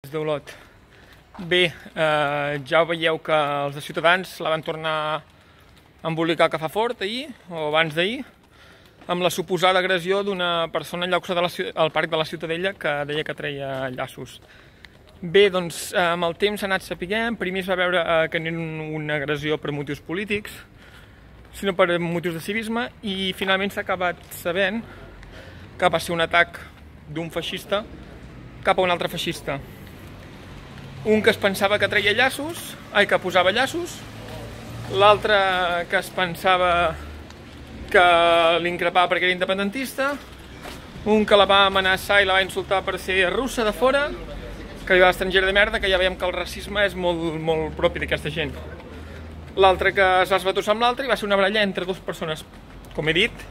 Des d'Olot. Bé, ja veieu que els de Ciutadans la van tornar a embolicar que fa fort ahir, o abans d'ahir, amb la suposada agressió d'una persona al lloc al Parc de la Ciutadella que deia que treia llaços. Bé, doncs amb el temps s'ha anat sapiguent. Primer es va veure que no era una agressió per motius polítics, sinó per motius de civisme, i finalment s'ha acabat sabent que va ser un atac d'un feixista cap a un altre feixista. Un que es pensava que treia llaços, que posava llaços, l'altre que es pensava que l'increpava perquè era independentista, un que la va amenaçar i la va insultar per ser russa de fora, que li va estrangera de merda, que ja veiem que el racisme és molt propi d'aquesta gent. L'altre que es va esbatussar amb l'altre i va ser una baralla entre dues persones, com he dit,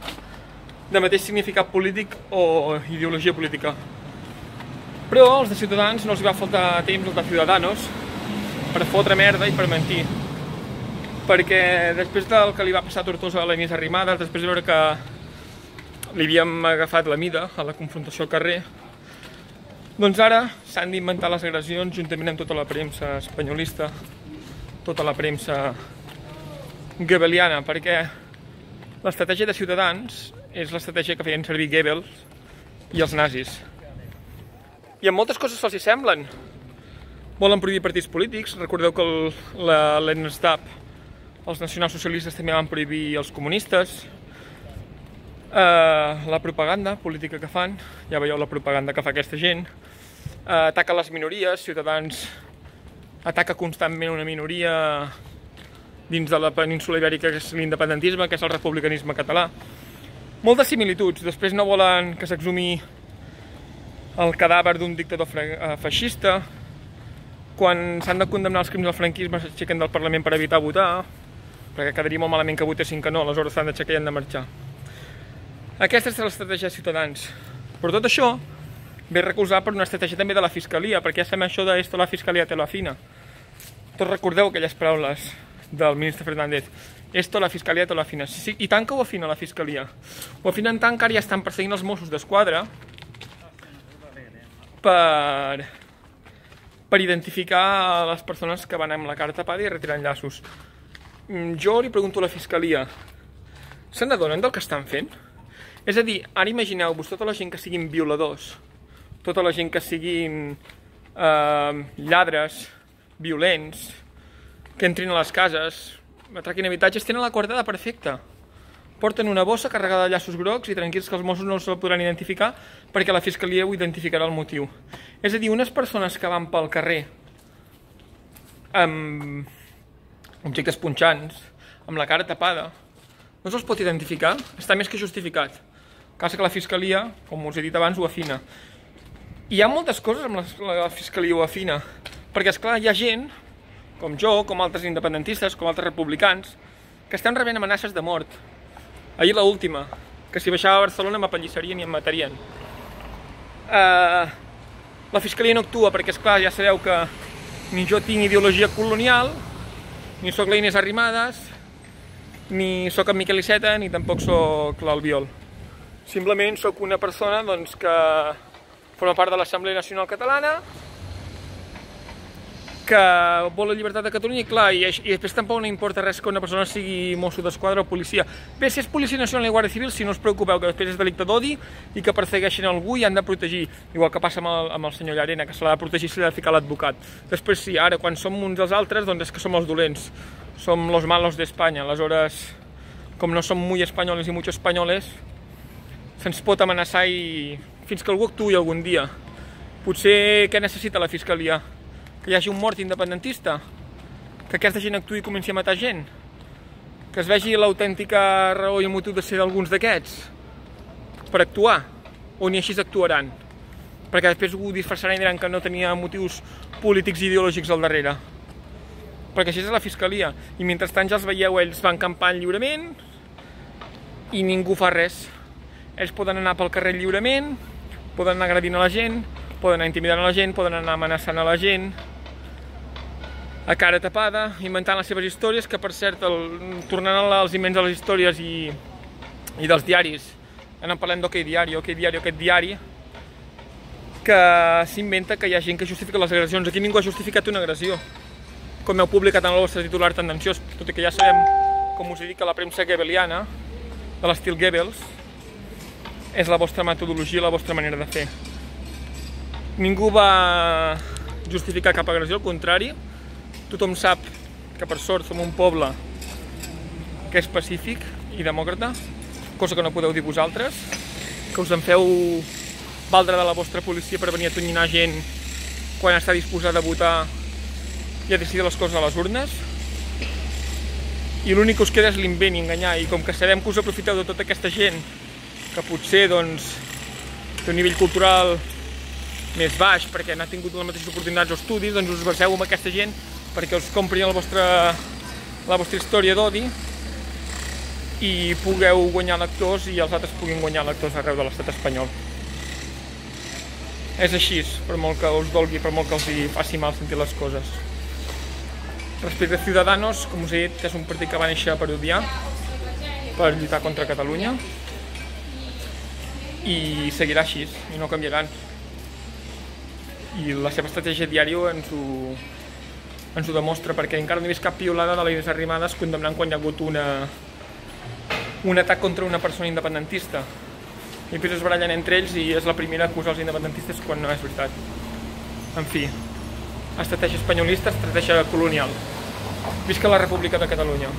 de mateix significat polític o ideologia política. Però als de Ciutadans no els va faltar temps, els de Ciudadanos, per fotre merda i per mentir. Perquè després del que li va passar a Tortosa a l'Inés Arrimadas, després de veure que li havíem agafat la mida a la confrontació al carrer, doncs ara s'han d'inventar les agressions juntament amb tota la premsa espanyolista, tota la premsa goebbeliana, perquè l'estratègia de Ciutadans és l'estratègia que feien servir Goebbels i els nazis. I en moltes coses se'ls hi semblen. Volen prohibir partits polítics. Recordeu que l'NSDAP, els nacionalsocialistes, també van prohibir els comunistes. La propaganda política que fan, ja veieu la propaganda que fa aquesta gent. Ataca les minories. Ciutadans ataca constantment una minoria dins de la península ibèrica, que és l'independentisme, que és el republicanisme català. Moltes similituds. Després no volen que s'exhumi el cadàver d'un dictador feixista. Quan s'han de condemnar els crims del franquisme s'aixequen del Parlament per evitar votar, perquè quedaria molt malament que votessin que no, aleshores s'han d'aixecar i han de marxar. Aquesta és l'estratègia de Ciutadans. Però tot això ve recolzat per una estratègia també de la Fiscalia, perquè ja sabem això de «esto la Fiscalia te lo afina». Tots recordeu aquelles paraules del ministre Fernández. «Esto la Fiscalia te lo afina». Sí, i tant que ho afina la Fiscalia. Ho afinen tant que ara ja estan perseguint els Mossos d'Esquadra per identificar les persones que van amb la cara tapada i retirant llaços. Jo li pregunto a la Fiscalia, se n'adonen del que estan fent? És a dir, ara imagineu-vos tota la gent que siguin violadors, tota la gent que siguin lladres, violents, que entrin a les cases, atraquin habitatges, tenen la coartada perfecta. Porten una bossa carregada de llaços grocs i tranquils que els Mossos no se'l podran identificar perquè la Fiscalia ho identificarà el motiu. És a dir, unes persones que van pel carrer amb objectes punxants, amb la cara tapada, no se'ls pot identificar, està més que justificat. Cas que la Fiscalia, com us he dit abans, ho afina. I hi ha moltes coses amb la Fiscalia ho afina, perquè esclar, hi ha gent, com jo, com altres independentistes, com altres republicans, que estan rebent amenaces de mort. Ahir l'última, que si baixava a Barcelona m'apallisserien i em matarien. La Fiscalia no actua perquè, esclar, ja sabeu que ni jo tinc ideologia colonial, ni sóc la Inés Arrimadas, ni sóc en Miquel Iceta, ni tampoc sóc l'Albiol. Simplement sóc una persona que forma part de l'Assemblea Nacional Catalana, que vol la llibertat de Catalunya, i clar, i després tampoc no importa res que una persona sigui Mosso d'Esquadra o policia. Bé, si és Policia Nacional i Guàrdia Civil, si no us preocupeu, que després és delicte d'odi i que persegueixen algú i han de protegir, igual que passa amb el senyor Llarena, que se l'ha de protegir i se l'ha de ficar l'advocat. Després sí, ara, quan som uns dels altres, doncs és que som els dolents, som los malos d'Espanya. Aleshores, com no som muy españoles i muchos españoles, se'ns pot amenaçar i fins que algú actuï algun dia. Potser què necessita la Fiscalia? Que hi hagi un mort independentista, que aquesta gent actuï i comenci a matar gent, que es vegi l'autèntica raó i el motiu de ser d'alguns d'aquests per actuar, o ni així actuaran, perquè després ho disfressaran i diran que no tenia motius polítics i ideològics al darrere, perquè així és la Fiscalia. I mentrestant ja els veieu, ells van campant lliurement i ningú fa res. Ells poden anar pel carrer lliurement, poden anar agredint a la gent, poden anar intimidant a la gent, poden anar amenaçant a la gent, a cara tapada, inventant les seves històries, que per cert, tornant als invents de les històries i dels diaris, anem parlant d'OK Diario, aquest diari, que s'inventa que hi ha gent que justifica les agressions. Aquí ningú ha justificat una agressió, com heu publicat en el vostre titular tendenciós, tot i que ja sabem, com us he dit, que la premsa goebbeliana, de l'estil Goebbels, és la vostra metodologia, la vostra manera de fer. Ningú va justificar cap agressió, al contrari, tothom sap que per sort som un poble que és pacífic i demòcrata, cosa que no podeu dir vosaltres, que us en feu valdre de la vostra policia per venir a atonyinar gent quan està disposada a votar i a decidir les coses a les urnes, i l'únic que us queda és l'invent i enganyar, i com que sabem que us aprofiteu de tota aquesta gent que potser doncs, té un nivell cultural més baix perquè n'ha tingut les mateixes oportunitats o estudis, doncs us baseu en aquesta gent perquè us comprin la vostra història d'odi i pugueu guanyar lectors i els altres puguin guanyar lectors arreu de l'estat espanyol. És així, per molt que us dolgui, per molt que us hi faci mal sentir les coses. Respecte a Ciudadanos, com us he dit, és un partit que va néixer per odiar, per lluitar contra Catalunya, i seguirà així, i no canviaran. I la seva estratègia diària ens ho demostra, perquè encara no he vist cap piolada de la Inés Arrimadas condemnant quan hi ha hagut un atac contra una persona independentista. I després es barallen entre ells i és la primera a acusar els independentistes quan no és veritat. En fi, estratègia espanyolista, estratègia colonial. Visca la República de Catalunya.